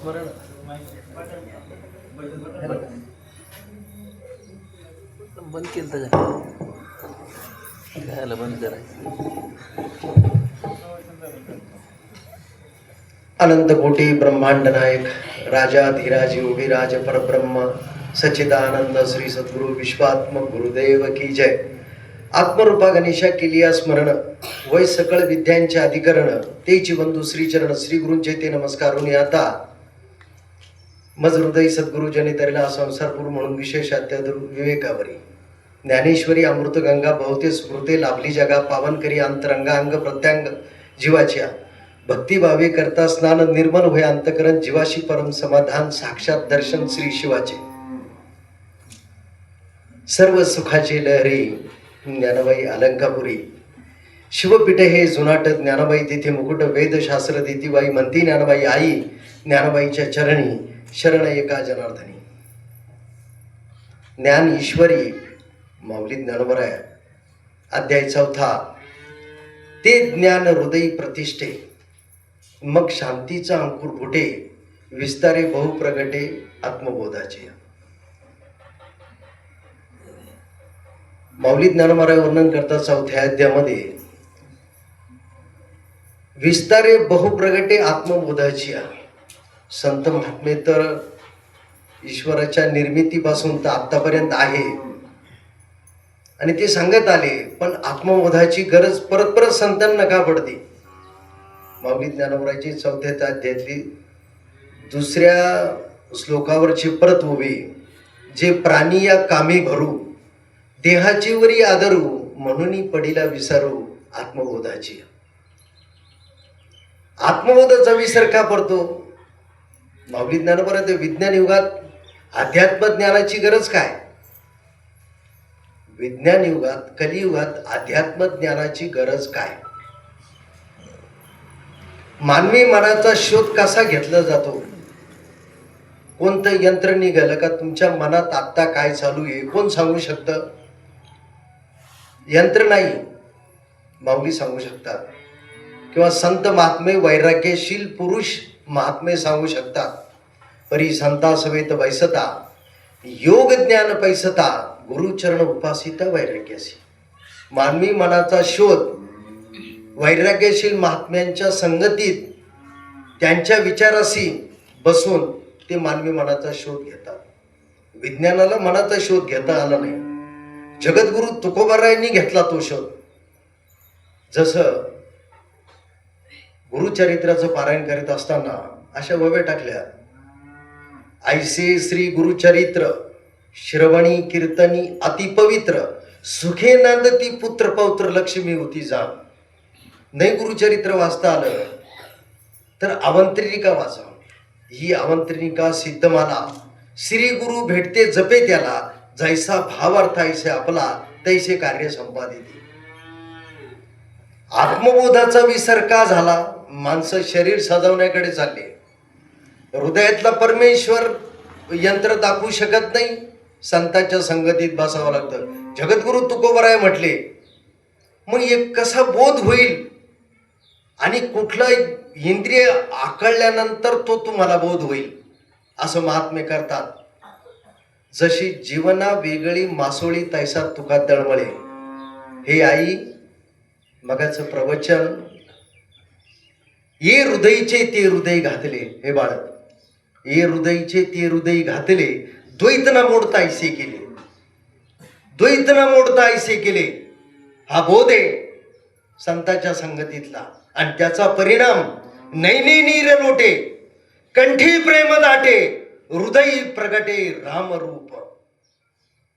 स्मरण बंद केलं तर घ्यायला बंद करायचं. अनंत कोटी ब्रह्मांड नायक राजा धीराज योगीराज परब्रह्म सच्चिदानंद श्री सद्गुरु विश्वात्मक गुरुदेव की जय. आत्मरूपा गणेशा केलिया स्मरण वै सकळ विद्यांचे अधिकरण तेची बंधू श्रीचरण श्री गुरूंचे ते नमस्कारून आता मज हृदय सद्गुरु जनितरला संसारपूर म्हणून विशेष अत्यादर विवेकावरी ज्ञानेश्वरी अमृतगंगा बहुते स्मृते लाभली जगा पावन करी अंतरंगा अंग प्रत्यांग जीवाच्या भक्तिभावे करता स्नान निर्मल होय अंतकरण जीवाशी परम समाधान साक्षात दर्शन श्री शिवाचे सर्व सुखाचे लहरी ज्ञानबाई अलंकापुरी शिवपीठ हे जुनाट ज्ञानबाई तिथे मुकुट वेदशास्त्र दितीबाई म्हणती ज्ञानबाई आई ज्ञानबाईच्या चरणी शरण एका जनार्दनी. ज्ञान ईश्वरी माऊली ज्ञानोबराय अध्याय 4 ते ज्ञान हृदयी प्रतिष्ठे मग शांतीचा अंकुर फुटे विस्तारे बहुप्रगटे आत्मबोधाचे. माऊली ज्ञानोबराय वर्णन करतात 4थ्या अध्यायामध्ये विस्तारे बहुप्रगटे आत्मबोधाची. संत महात्मे तर ईश्वराच्या निर्मितीपासून तर आतापर्यंत आहे आणि ते सांगत आले, पण आत्मबोधाची गरज परत परत संतांना का पडते. माऊली ज्ञानोबरायची 4थ्या अध्यायातली 2ऱ्या श्लोकावरची परत उभी जे प्राणी या कामी भरू देहाची वरी आदरू म्हणून पडीला विसारू आत्मबोधाची. आत्मबोधाचा विसर का पडतो. माऊली ज्ञानोबराय विज्ञान युगात अध्यात्म ज्ञानाची गरज काय. विज्ञान युगात कलियुगात अध्यात्म ज्ञानाची गरज काय. मानवी मनाचा शोध कसा घेतला जातो. कोणतं यंत्र निघालं का तुमच्या मनात आत्ता काय चालू आहे कोण सांगू शकतं. यंत्र नाही, माऊली सांगू शकतात किंवा संत महात्मे वैराग्यशील पुरुष महात्मे सांगू शकतात. परी संता सवेत बैसता योग ज्ञान पैसता गुरुचरण उपासिता वैराग्यासी. मानवी मनाचा शोध वैराग्यशील महात्म्यांच्या संगतीत त्यांच्या विचाराशी बसून ते मानवी मनाचा शोध घेतात. विज्ञानाला मनाचा शोध घेता आला नाही. जगद्गुरु तुकोबारायांनी घेतला तो शोध. जसं गुरुचरित्राचं पारायण करीत असताना अशा वव्या टाकल्या, ऐसे श्री गुरुचरित्र श्रवणी कीर्तनी अतिपवित्र सुखे नांदती पुत्र पौत्र लक्ष्मी होती जा. नाही गुरुचरित्र वाचता आलं तर अवंत्रिका वाचा. ही अवंत्रिका सिद्धमाला श्री गुरु भेटते जपे त्याला जैसा भावार्थ ऐसे आपला तैसे कार्य संपादिते. आत्मबोधाचा विसर का झाला. माणसं शरीर सजवण्याकडे चालले. हृदयातला परमेश्वर यंत्र दाखवू शकत नाही. संतांच्या संगतीत बसावं लागतं. जगद्गुरु तुकोबाराय म्हटले, मग एक कसा बोध होईल आणि कुठला इंद्रिय आकळल्यानंतर तो तुम्हाला बोध होईल असं महात्मे करतात. जशी जीवना वेगळी मासोळी तैसा तुका तळमळे. हे आई मगाचं प्रवचन ये हृदयचे ते हृदय घातले. हे बाळ ये हृदयचे ते हृदय घातले द्वैत न मोडता ऐसे केले. द्वैत न मोडता ऐसे केले हा बोध आहे संतांच्या संगतीतला आणि त्याचा परिणाम नैने नीर लोटे कंठी प्रेम दाटे हृदय प्रगटे रामरूप.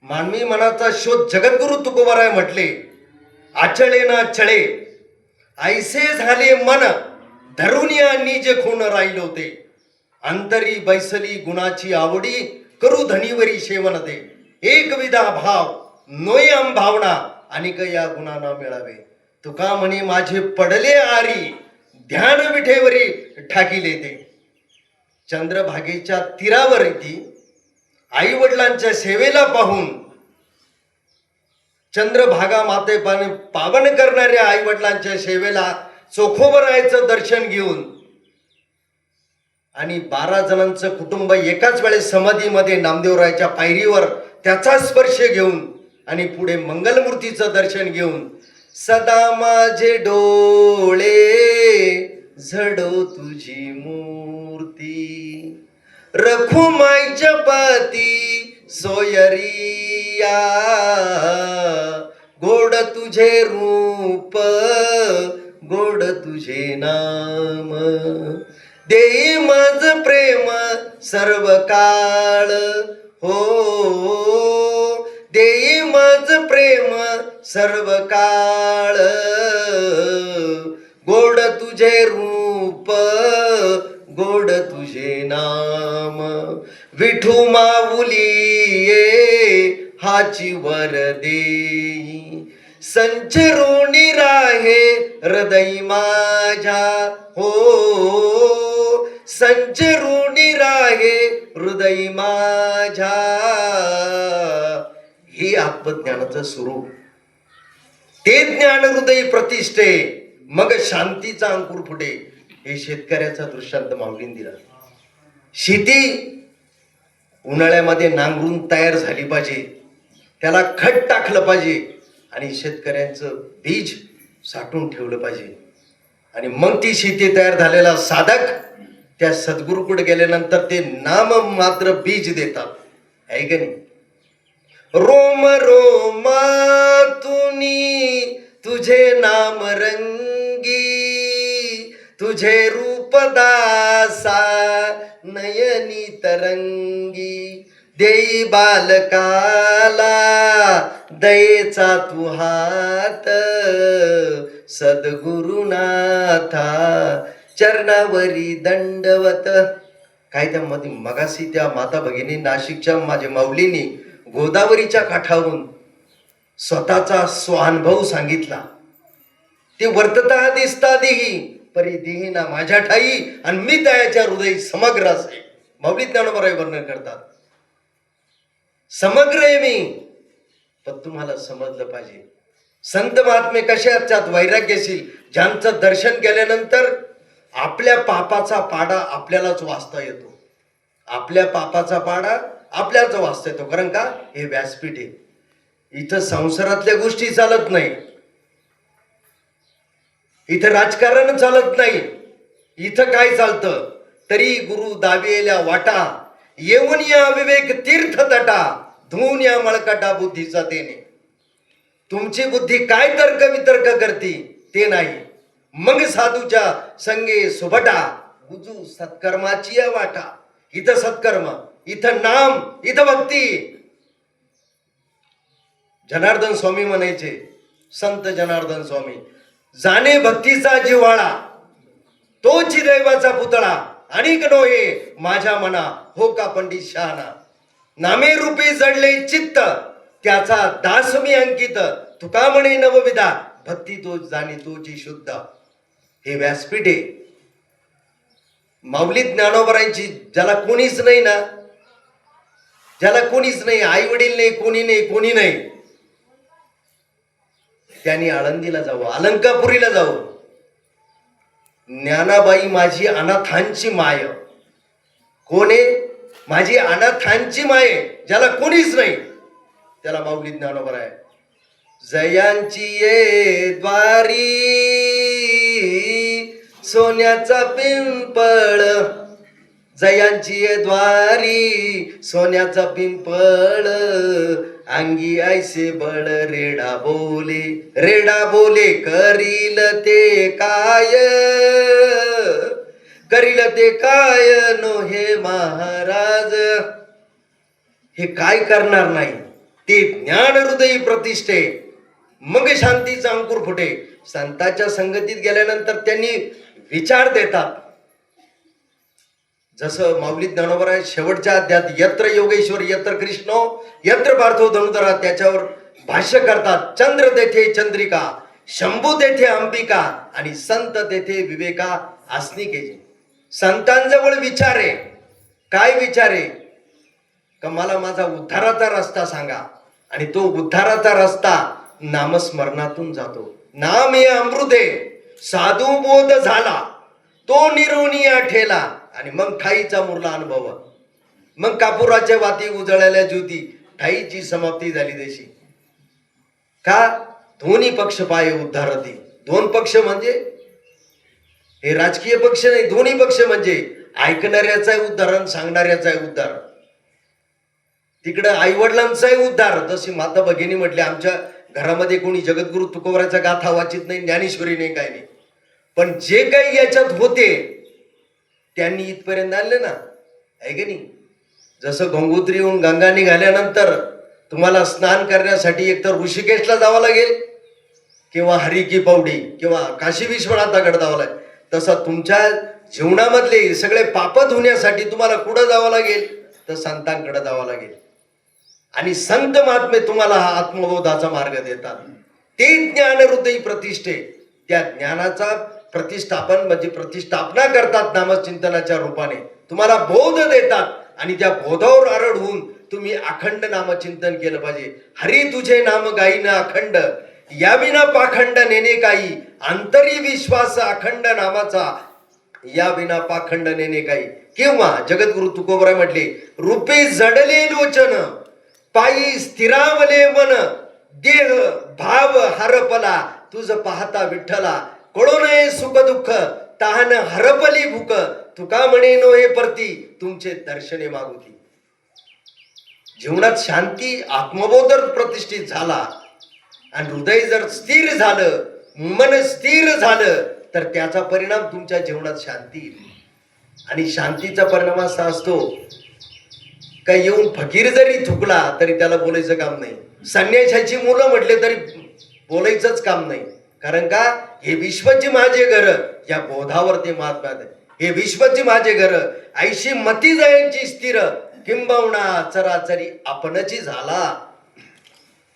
मानवी मनाचा शोध जगद्गुरु तुकोबाराय म्हटले, आचळे ना चळे ऐसे झाले मन धरून या निज खून राहिलो ते अंतरी बैसली गुणाची आवडी करू धनीवरी सेवन दे. एक विधा भाव नोयम भावना आणि या गुणांना मिळावे. तुका म्हणे माझे पडले आरी ध्यान विठेवरी ठाकीले ते. चंद्रभागेच्या तीरावर ती आई वडिलांच्या सेवेला पाहून चंद्रभागा माते पावन करणाऱ्या आई वडिलांच्या सेवेला चोखोबरायचं दर्शन घेऊन आणि 12 जणांचं कुटुंब एकाच वेळेस समाधीमध्ये नामदेवरायाच्या पायरीवर त्याचा स्पर्श घेऊन आणि पुढे मंगलमूर्तीचं दर्शन घेऊन सदा माझे डोळे झडो तुझी मूर्ती रखुमाई जपती सोयरिया गोड तुझे रूप गोड तुझे नाम देई मज प्रेम सर्व काळ हो देई मज प्रेम सर्व काळ गोड तुझे रूप गोड तुझे नाम विठू माऊली हाची वर देई संचरुणी राहे हृदय माझ्या हो संचरुणी राहे हृदय माझ्या हे आत्मज्ञानाचं स्वरूप ते ज्ञान हृदय प्रतिष्ठे मग शांतीचा अंकुर फुटे हे शेतकऱ्याचा दृष्टांत माऊलीने दिला. शेती उन्हाळ्यामध्ये नांगरून तयार झाली पाहिजे, त्याला खत टाकलं पाहिजे आणि शेतकऱ्यांचं बीज साठवून ठेवलं पाहिजे आणि मग ती शेती तयार झालेला साधक त्या सद्गुरूकडे गेल्यानंतर ते नाम मात्र बीज देतात आहे का नाही. रोम रोमातुनी तुझे नाम रंगी तुझे रूप दासा नयनी तरंगी देई बालकाला दयेचा तू हात सद्गुरुनाथा चरणावरी दंडवत. काय त्यामध्ये मगाशी त्या माता भगिनी नाशिकच्या माझ्या माऊलीनी गोदावरीच्या काठावरून स्वतःचा स्वानुभव सांगितला. ते वर्तता दिसता देही परी देही ना माझ्या ठाई आणि मी त्याच्या हृदय समग्र असे. माऊली ज्ञानोबा वर्णन करतात समग्र आहे मी, पण तुम्हाला समजलं पाहिजे संत महात्मे कसे असतात वैराग्यशील, ज्यांचं दर्शन केल्यानंतर आपल्या पापाचा पाडा आपल्यालाच वाचता येतो. आपल्या पापाचा पाडा आपल्यालाच वाचता येतो. कारण का हे व्यासपीठ आहे, इथं संसारातल्या गोष्टी चालत नाही, इथं राजकारण चालत नाही. इथं काय चालतं तरी गुरु दाविलेल्या वाटा येऊन या विवेक तीर्थ तटा धुऊन या मळकटा बुद्धीचा तेने. तुमची बुद्धी काय तर्क वितर्क करती ते नाही, मग साधूच्या संगे सुभटा गुजू सत्कर्माची या वाटा. इथं सत्कर्म, इथं नाम, इथं भक्ती. जनार्दन स्वामी म्हणायचे, संत जनार्दन स्वामी, जाणे भक्तीचा जिव्हाळा तोची दैवाचा पुतळा अनिक नोहे माझ्या मना हो का पंडित शहाणा. नामे रूपे जडले चित्त त्याचा दास मी अंकित तुका म्हणे नवविधा भक्ती तो जाणी तोची शुद्ध. हे व्यासपीठ आहे. माऊली ज्ञानोबरांची ज्याला कोणीच नाही ना, ज्याला कोणीच नाही, आई वडील नाही, कोणी नाही, कोणी नाही, त्यांनी आळंदीला जावं, अलंकापुरीला जावं. ज्ञानाबाई माझी अनाथांची माय. कोण आहे? माझी अनाथांची माय. ज्याला कोणीच नाही त्याला माऊली ज्ञानोबा आहे. जयांची ये द्वारी सोन्याचा पिंपळ, जयांची ये द्वारी सोन्याचा पिंपळ अंगी ऐसे बळ रेडा बोले करील ते काय, करील ते काय नो हे महाराज. हे काय करणार नाही ते ज्ञान हृदयी प्रतिष्ठे मग शांतीचा अंकुर फुटे. संतांच्या संगतीत गेल्यानंतर त्यांनी विचार देतात. जसं माऊली ज्ञानोबा शेवटच्या अध्यात यत्र योगेश्वर यत्र कृष्णो यत्र पार्थो धनुधरा त्याच्यावर भाष्य करतात. चंद्र तेथे चंद्रिका, शंभू तेथे अंबिका आणि संत तेथे विवेका आसनिकेची. संतांजवळ विचार आहे. काय विचार आहे? का मला माझा उद्धाराचा रस्ता सांगा. आणि तो उद्धाराचा रस्ता नामस्मरणातून जातो. नाम हे अमृत आहे. साधू बोध झाला तो निरोनिया ठेला आणि मग ठाईचा मुरला अनुभव. मग कापुराच्या वाती उजळल्या ज्योती, ठाईची समाप्ती झाली देशी. का? दोन्ही पक्ष पाय उद्धारती. दोन पक्ष म्हणजे हे राजकीय पक्ष नाही, दोन्ही पक्ष म्हणजे ऐकणाऱ्याचा उद्धार आणि सांगणाऱ्याचा उद्धार. तिकडं आई वडिलांचाही उद्धार. जशी माता भगिनी म्हटली, आमच्या घरामध्ये कोणी जगद्गुरु तुकोबराचा गाथा वाचित नाही, ज्ञानेश्वरी नाही, काय नाही. पण जे काही याच्यात होते त्यांनी इथपर्यंत आणले ना, आहे की नाही. जसं गंगोत्रीहून गंगा निघाल्यानंतर तुम्हाला स्नान करण्यासाठी एकतर ऋषिकेशला जावं लागेल किंवा हरी की पौडी किंवा काशी विश्वनाथाकडे जावं लागेल. तसं तुमच्या जीवनामधले सगळे पाप धुण्यासाठी तुम्हाला कुठं जावं लागेल? तर संतांकडे जावं लागेल. आणि संत महात्मे तुम्हाला हा आत्मबोधाचा मार्ग देतात. ते ज्ञान हृदयी प्रतिष्ठे, त्या ज्ञानाचा प्रतिष्ठापन म्हणजे प्रतिष्ठापना करतात नामचिंतनाच्या रूपाने. तुम्हाला बोध देतात आणि त्या बोधावर आरड होऊन तुम्ही अखंड नामचिंतन केलं पाहिजे. हरी तुझे नाम गाईन अखंड, या विना पाखंड नेणे काही, अंतरी विश्वास अखंड नामाचा, या विना पाखंड नेणे काही. किंवा जगद्गुरु तुकोबरा म्हटले, रूपे जडले लोचन, पायी स्थिरावले मन, देह भाव हरपला, तुझ पाहता विठ्ठला, कळो नये सुख दुःख, तहान हरपली भूक, तुका म्हणे नो हे परती, तुमचे दर्शने मागुती. जीवनात शांती, आत्मबोध प्रतिष्ठित झाला आणि हृदय जर स्थिर झालं, मन स्थिर झालं, तर त्याचा परिणाम तुमच्या जीवनात शांती येईल. आणि शांतीचा परिणाम असा असतो का, येऊन फकीर जरी थुकला तरी त्याला बोलायचं काम नाही. संन्याशाची मुलं म्हटले तरी बोलायचंच काम नाही. कारण का? हे विश्वची माझे घर, या बोधावर ते महात्मा आहे. हे विश्वची माझे घर, ऐशी मती जायांची स्थिर, किंबहुना चराचरी आपणची झाला.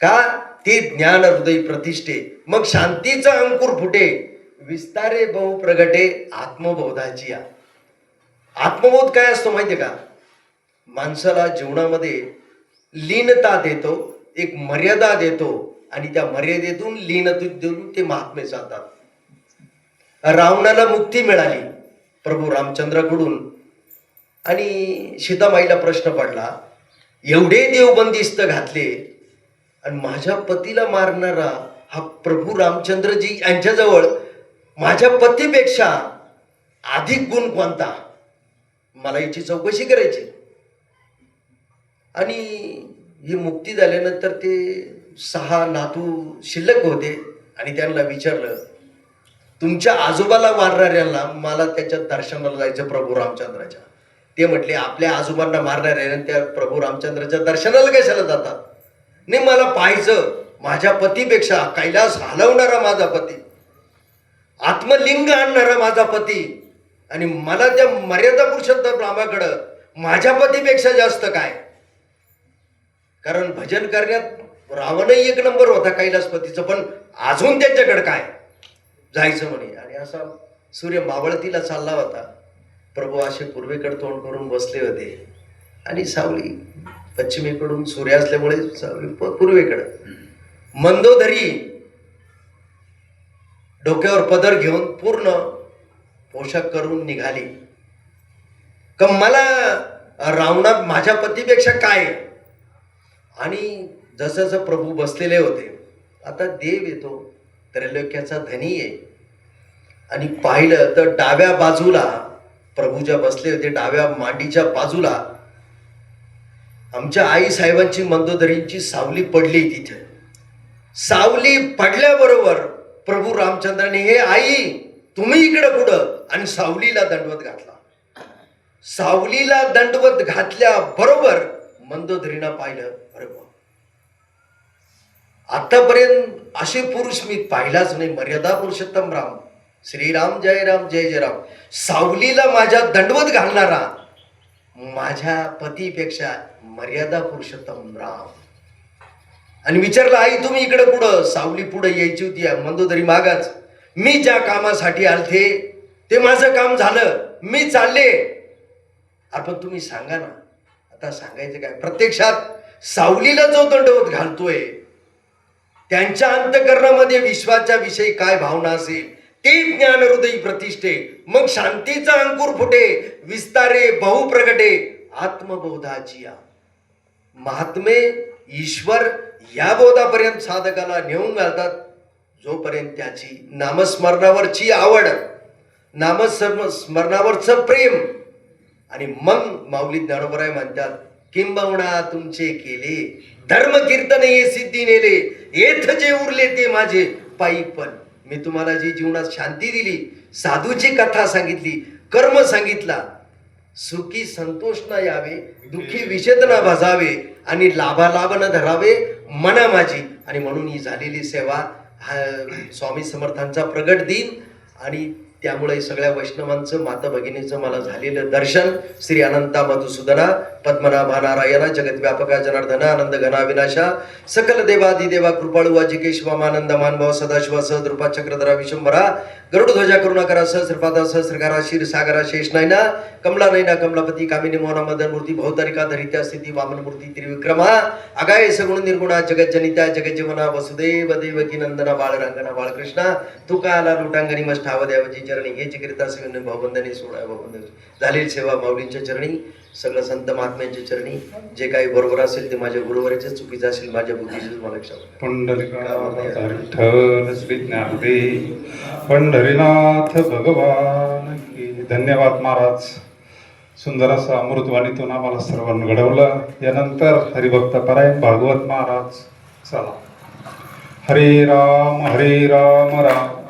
का? ते ज्ञान हृदय प्रतिष्ठे. मग शांतीचा अंकुर फुटे, विस्तारे बहु प्रगटे आत्मबोधाची. आत्मबोध काय असतो माहितीये का? माणसाला जीवनामध्ये लीनता देतो, एक मर्यादा देतो आणि त्या मर्यादेतून लीनतेतून ते महात्मे जातात. रावणाला मुक्ती मिळाली प्रभू रामचंद्राकडून आणि सीतामाईला प्रश्न पडला, एवढे देव बंदिस्त घातले आणि माझ्या पतीला मारणारा हा प्रभू रामचंद्रजी यांच्याजवळ माझ्या पतीपेक्षा अधिक गुण कोणता? मला याची चौकशी करायची. आणि ही मुक्ती झाल्यानंतर ते 6 नातू शिल्लक होते आणि त्यांना विचारलं, तुमच्या आजोबाला मारणाऱ्यांना मला त्याच्या दर्शनाला जायचं प्रभू रामचंद्राच्या. ते म्हटले, आपल्या आजोबांना मारणाऱ्या त्या प्रभू रामचंद्राच्या दर्शनाला कशाला जातात? नाही, मला पाहायचं माझ्या पतीपेक्षा कैलास हलवणारा माझा पती, आत्मलिंग आणणारा माझा पती, आणि मला त्या मर्यादा पुरुषोत्तम रामाकडं माझ्या पतीपेक्षा जास्त काय? कारण भजन करण्यात रावणही एक नंबर होता कैलासपतीचं, पण अजून त्यांच्याकडे काय जायचं म्हणे. आणि असा सूर्य मावळतीला चालला होता. प्रभू असे पूर्वेकडे तोंड करून बसले होते आणि सावली पश्चिमेकडून सूर्य असल्यामुळे सावली पूर्वेकडे. मंदोदरी डोक्यावर पदर घेऊन पूर्ण पोशाख करून निघाली. का मला रावणा माझ्या पतीपेक्षा काय? आणि जसं जसं प्रभू बसलेले होते, आता देव येतो, त्रैलोक्याचा धनी आहे, आणि पाहिलं तर डाव्या बाजूला प्रभूच्या बसले होते, डाव्या मांडीच्या बाजूला आमच्या आई साहेबांची मंदोदरींची सावली पडली. तिथे सावली पडल्याबरोबर प्रभू रामचंद्राने, हे आई तुम्ही इकडं पुढं, आणि सावलीला दंडवत घातला. सावलीला दंडवत घातल्या बरोबर मंदोदरीनं पाहिलं, बरोबर आतापर्यंत असे पुरुष मी पाहिलाच नाही. मर्यादा पुरुषोत्तम राम, श्रीराम जय राम जय जय राम, सावलीला माझ्या दंडवत घालणारा माझ्या पतीपेक्षा मर्यादा पुरुषोत्तम राम. आणि विचारलं, आई तुम्ही इकडे पुढं? सावली पुढे यायची होती, मंदोदरी मागाच. मी ज्या कामासाठी आलते ते माझं काम झालं, मी चालले. आपण तुम्ही सांगा ना, आता सांगायचं काय? प्रत्यक्षात सावलीला जो दंडवत घालतोय त्यांच्या अंतःकरणामध्ये विश्वाच्या विषयी काय भावना असेल, ते ज्ञान हृदय प्रतिष्ठे, मग शांतीचा अंकुर फुटे, विस्तारे बहुप्रगटे आत्मबोधाची या. महात्मे ईश्वर या बोधापर्यंत साधकाला नेऊन घालतात जोपर्यंत त्याची नामस्मरणावरची आवड, नामस्मरणावरचं प्रेम. आणि मग माऊली ज्ञानोबराय म्हणतात, किंबहुना तुमचे केले धर्म कीर्तन ये सिद्धी नेले, येथ जे उरले ते माझे पायी पण. मी तुम्हाला जी जीवनात शांती दिली, साधूची कथा सांगितली, कर्म सांगितला, सुखी संतोष न यावे, दुःखी विषेद न भजावे, आणि लाभालाभ न धरावे मना माझी. आणि म्हणून ही झालेली सेवा हा स्वामी समर्थांचा प्रगट दिन. आणि त्यामुळे सगळ्या वैष्णवांचं, माता भगिनीचं मला झालेलं दर्शन. श्री अनंता मधुसूदना पद्मनाभा नारायणा जगद्व्यापका जनार्दना आनंद घना विनाशा सकल देवादिदेवा कृपाळू वाजिकेशवामानंद मानभाव सदाशिवा सहद्रुपा चक्रधरा विशंभरा गरुडध्वजा करुणाकरा सहस्रपादा सहस्रकारा क्षीरसागरा शेषनायना कमला नयना कमलापती कामिनी मोहना मदन मूर्ती भवतारिका धरित्या स्थिती वामन मूर्ती त्रिविक्रमा अगाय सगुण निर्गुणा जगज्जनित्या जगज्जीवना वसुदेव देवकी नंदना बाळरंगना बाळकृष्णा तुका आला लुटांगणी मष्टाव देवाची चरणी हे चिकित्सा सेवन भावबंधने सोळा भावबंधन झालेली सेवा माऊलींच्या चरणी, सगळं संत महात्म्यांच्या चरणी. जे काही बरोबर असेल ते माझ्या गुरुवराचे, चुकीचं असेल माझ्या बुद्धीचे मला क्षमा. पुंडलिका श्री ज्ञानदेव पंढरीनाथ भगवान की. धन्यवाद महाराज. सुंदर असं अमृतवाणीतून आम्हाला सर्वांना घडवलं. यानंतर हरिभक्त परायण भागवत महाराज. चला. हरे राम राम